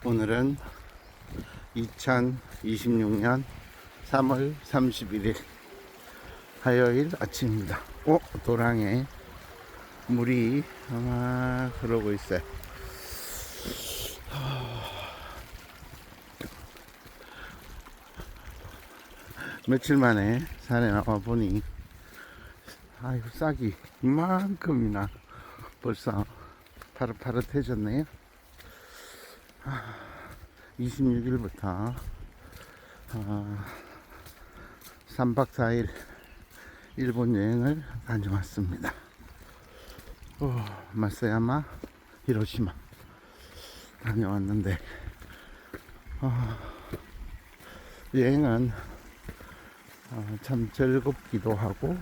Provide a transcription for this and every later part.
오늘은 2026년 3월 31일 화요일 아침입니다. 도랑에 물이 막 흐르고 있어요. 며칠 만에 산에 나와 보니 아이고, 싹이 이만큼이나 벌써 파릇파릇해졌네요. 26일부터 3박 4일 일본 여행을 다녀왔습니다. 마사야마, 히로시마 다녀왔는데 여행은 참 즐겁기도 하고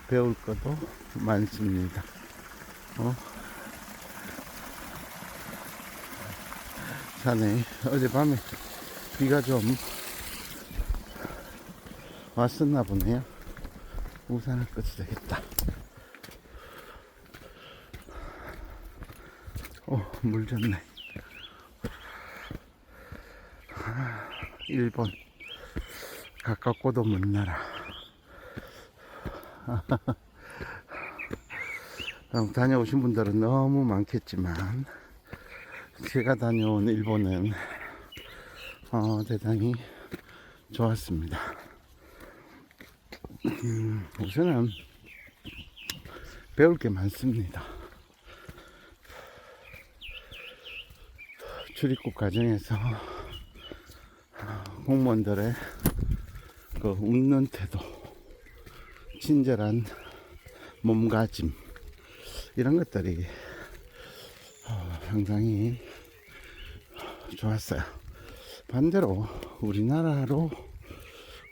배울 것도 많습니다. 산에 어젯밤에 비가 좀 왔었나 보네요. 우산을 꺼도 되겠다. 물 졌네. 일본 가깝고도 먼 나라. 다녀오신 분들은 너무 많겠지만 제가 다녀온 일본은 대단히 좋았습니다. 우선은 배울 게 많습니다. 출입국 과정에서 공무원들의 그 웃는 태도, 친절한 몸가짐, 이런 것들이 상당히 좋았어요. 반대로 우리나라로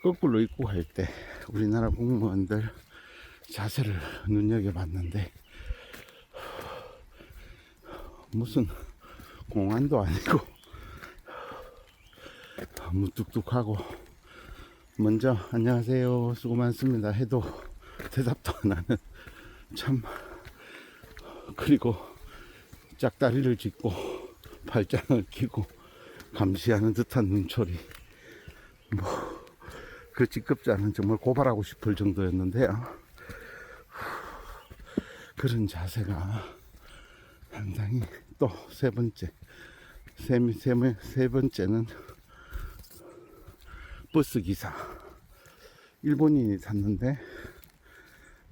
거꾸로 입국할 때 우리나라 공무원들 자세를 눈여겨봤는데 무슨 공안도 아니고 무뚝뚝하고 먼저 안녕하세요 수고 많습니다 해도 대답도 안 하는, 참, 그리고 짝다리를 짚고 팔짱을 끼고 감시하는 듯한 눈초리, 그 직급자는 정말 고발하고 싶을 정도였는데요. 그런 자세가 상당히, 또 세 번째는 버스 기사. 일본인이 탔는데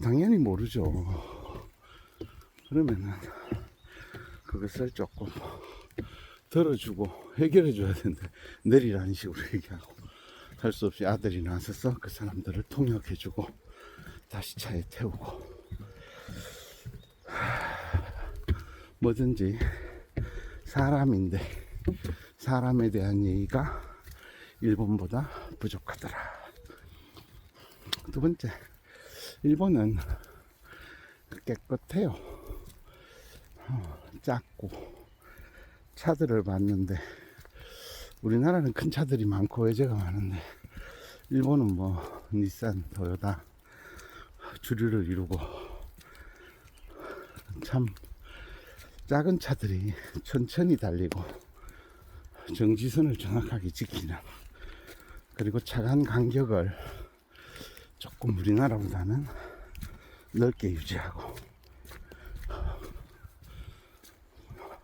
당연히 모르죠. 그러면은 그것을 조금 들어주고 해결해 줘야 되는데 내리라는 식으로 얘기하고, 할 수 없이 아들이 나서서 그 사람들을 통역해 주고 다시 차에 태우고, 뭐든지 사람인데 사람에 대한 예의가 일본보다 부족하더라. 두 번째, 일본은 깨끗해요. 작고 차들을 봤는데 우리나라는 큰 차들이 많고 외제가 많은데 일본은 뭐 닛산, 토요타 주류를 이루고 참 작은 차들이 천천히 달리고 정지선을 정확하게 지키는, 그리고 차간 간격을 조금 우리나라보다는 넓게 유지하고,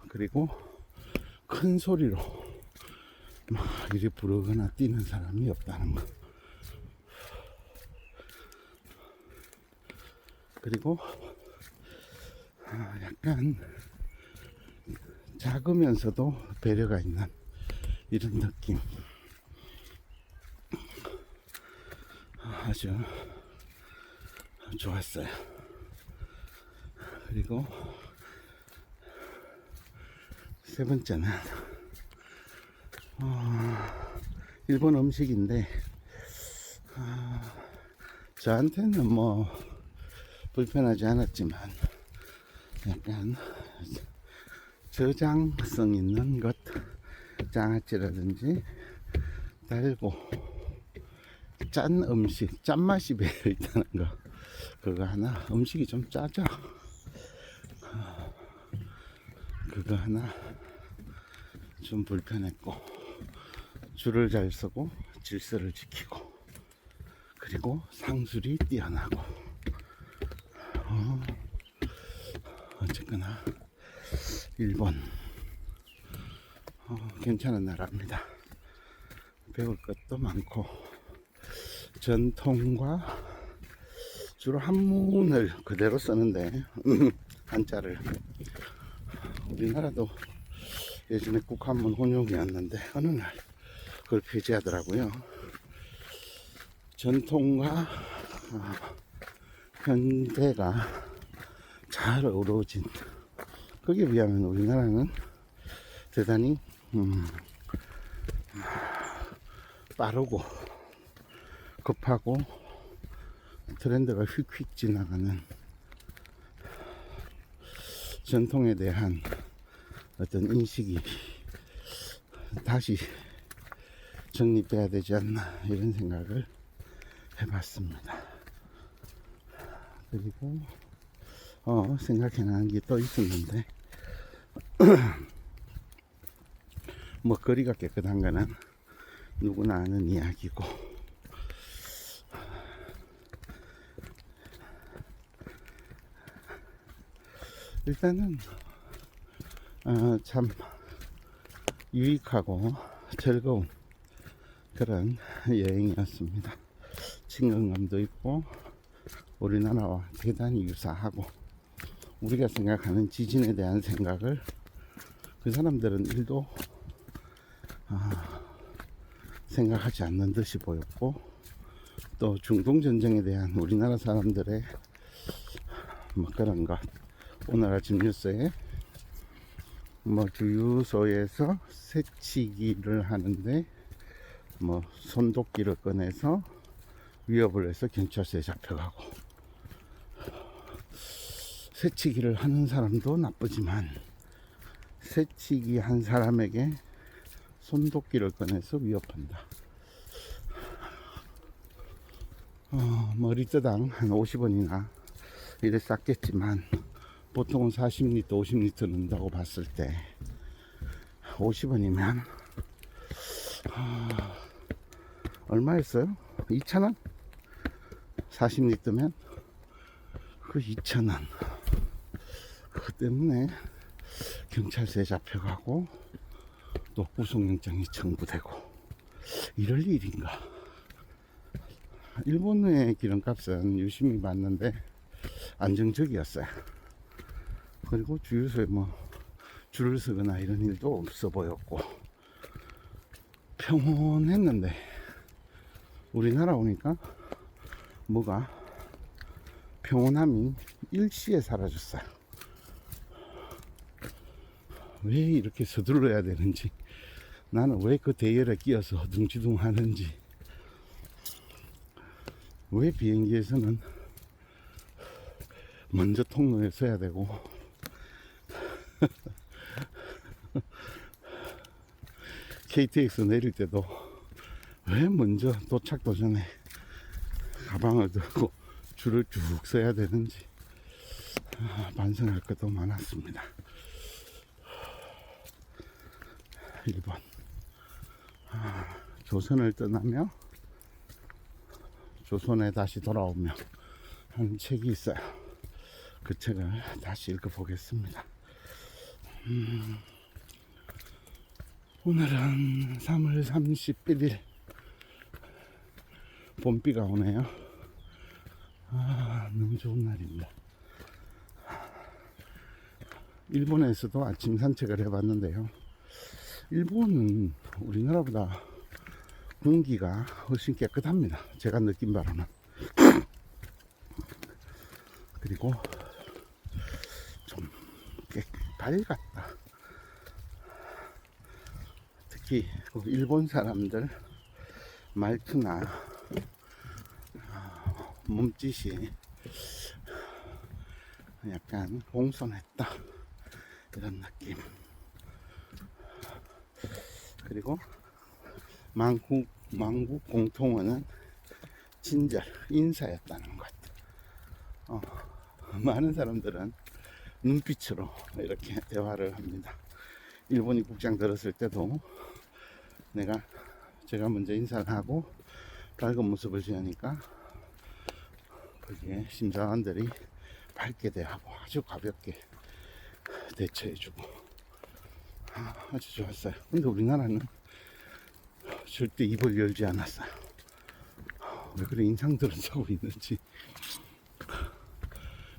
그리고 큰 소리로 막 이리 부르거나 뛰는 사람이 없다는 거. 그리고 약간 작으면서도 배려가 있는 이런 느낌, 아주 좋았어요. 그리고 세 번째는 일본 음식인데 저한테는 뭐 불편하지 않았지만 약간 저장성 있는 것, 장아찌라든지 달고 짠 음식, 짠맛이 배어있다는 거, 그거 하나. 음식이 좀 짜죠. 그거 하나 좀 불편했고, 줄을 잘 서고 질서를 지키고, 그리고 상술이 뛰어나고, 어쨌거나 일본 괜찮은 나라입니다. 배울 것도 많고, 전통과 주로 한문을 그대로 쓰는데 한자를, 우리나라도 예전에 국한문 혼용이었는데 어느 날 그걸 폐지하더라고요. 전통과 현대가 잘 어우러진, 거기에 비하면 우리나라는 대단히 빠르고 급하고 트렌드가 휙휙 지나가는, 전통에 대한 어떤 인식이 다시 정립돼야 되지 않나, 이런 생각을 해봤습니다. 그리고 생각해나는 게 또 있었는데, 뭐 거리가 깨끗한 거는 누구나 아는 이야기고, 일단은 참 유익하고 즐거운 그런 여행이었습니다. 친근감도 있고, 우리나라와 대단히 유사하고, 우리가 생각하는 지진에 대한 생각을 그 사람들은 일도 생각하지 않는 듯이 보였고, 또 중동전쟁에 대한 우리나라 사람들의 뭐 그런 것, 오늘 아침 뉴스에 뭐 주유소에서 새치기를 하는데 뭐 손도끼를 꺼내서 위협을 해서 경찰서에 잡혀가고, 새치기를 하는 사람도 나쁘지만 새치기 한 사람에게 손도끼를 꺼내서 위협한다. 머리뜨당 한 50원이나 이래 쌌겠지만, 보통은 40리터, 50리터 넣는다고 봤을 때 50원이면 얼마였어요? 2,000원? 40리터면 그 2,000원. 그것 때문에 경찰서에 잡혀가고 또 구속영장이 청구되고, 이럴 일인가. 일본의 기름값은 유심히 봤는데 안정적이었어요. 그리고 주유소에 뭐 줄을 서거나 이런 일도 없어 보였고 평온했는데, 우리나라 오니까 뭐가 평온함이 일시에 사라졌어요. 왜 이렇게 서둘러야 되는지, 나는 왜 그 대열에 끼어서 둥지둥 하는지, 왜 비행기에서는 먼저 통로에 서야 되고 KTX 내릴 때도 왜 먼저 도착도 전에 가방을 들고 줄을 쭉 서야 되는지 반성할 것도 많았습니다. 일본 조선을 떠나며 조선에 다시 돌아오며 하는 책이 있어요. 그 책을 다시 읽어보겠습니다. 오늘은 3월 31일 봄비가 오네요. 너무 좋은 날입니다. 일본에서도 아침 산책을 해봤는데요, 일본은 우리나라보다 공기가 훨씬 깨끗합니다. 제가 느낀 바로는. 그리고 좀 밝았다. 특히 일본 사람들 말투나 몸짓이 약간 공손했다, 이런 느낌. 그리고 만국 공통어는 친절, 인사였다는 것. 많은 사람들은 눈빛으로 이렇게 대화를 합니다. 일본 입국장 들었을 때도 제가 먼저 인사를 하고 밝은 모습을 지으니까 거기에 심사관들이 밝게 대하고 아주 가볍게 대처해주고 아주 좋았어요. 근데 우리나라는 절대 입을 열지 않았어요. 왜 그래 인상들은 서고 있는지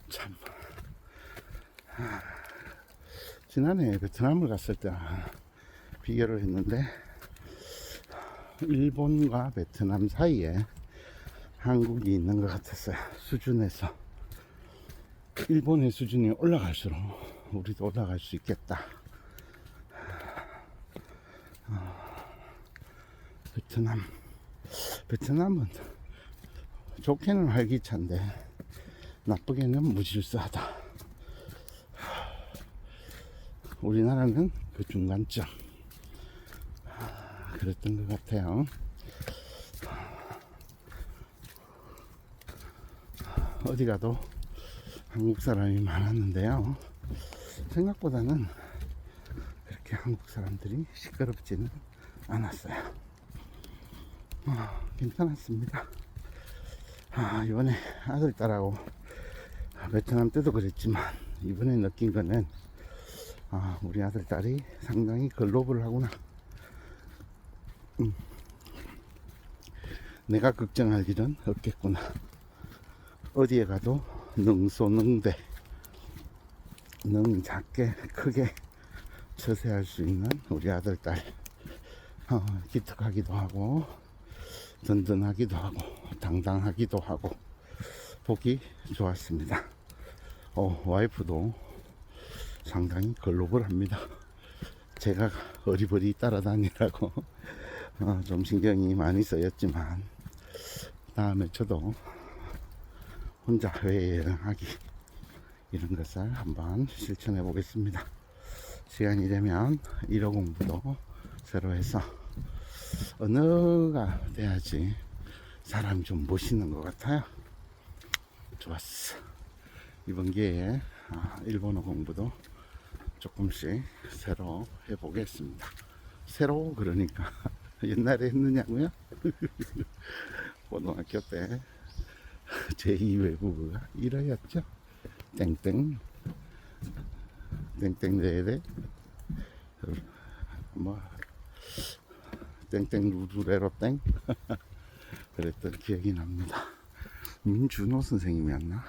참. 지난해 베트남을 갔을 때 비교를 했는데 일본과 베트남 사이에 한국이 있는 것 같았어요. 수준에서 일본의 수준이 올라갈수록 우리도 올라갈 수 있겠다. 베트남은 좋게는 활기찬데 나쁘게는 무질서하다. 우리나라는 그 중간점 그랬던 것 같아요. 어디 가도 한국 사람이 많았는데요. 생각보다는 그렇게 한국 사람들이 시끄럽지는 않았어요. 괜찮았습니다. 이번에 아들, 딸하고 베트남 때도 그랬지만 이번에 느낀 거는 우리 아들, 딸이 상당히 글로벌하구나. 내가 걱정할 일은 없겠구나. 어디에 가도 능소능대, 작게 크게 처세할 수 있는 우리 아들, 딸. 기특하기도 하고 든든하기도 하고 당당하기도 하고 보기 좋았습니다. 와이프도 상당히 글로벌합니다. 제가 어리버리 따라다니라고 좀 신경이 많이 쓰였지만 다음에 저도 혼자 해외여행하기 이런 것을 한번 실천해 보겠습니다. 시간이 되면 1호 공부도 새로 해서 언어가 돼야지 사람이 좀 멋있는 것 같아요. 좋았어. 이번 기회에 일본어 공부도 조금씩 새로 해보겠습니다. 새로 그러니까 옛날에 했느냐고요? 고등학교 때 제2 외국어가 1어였죠. 땡땡 네네 뭐 땡땡 루루레로 땡 그랬던 기억이 납니다. 민준호 선생님이었나?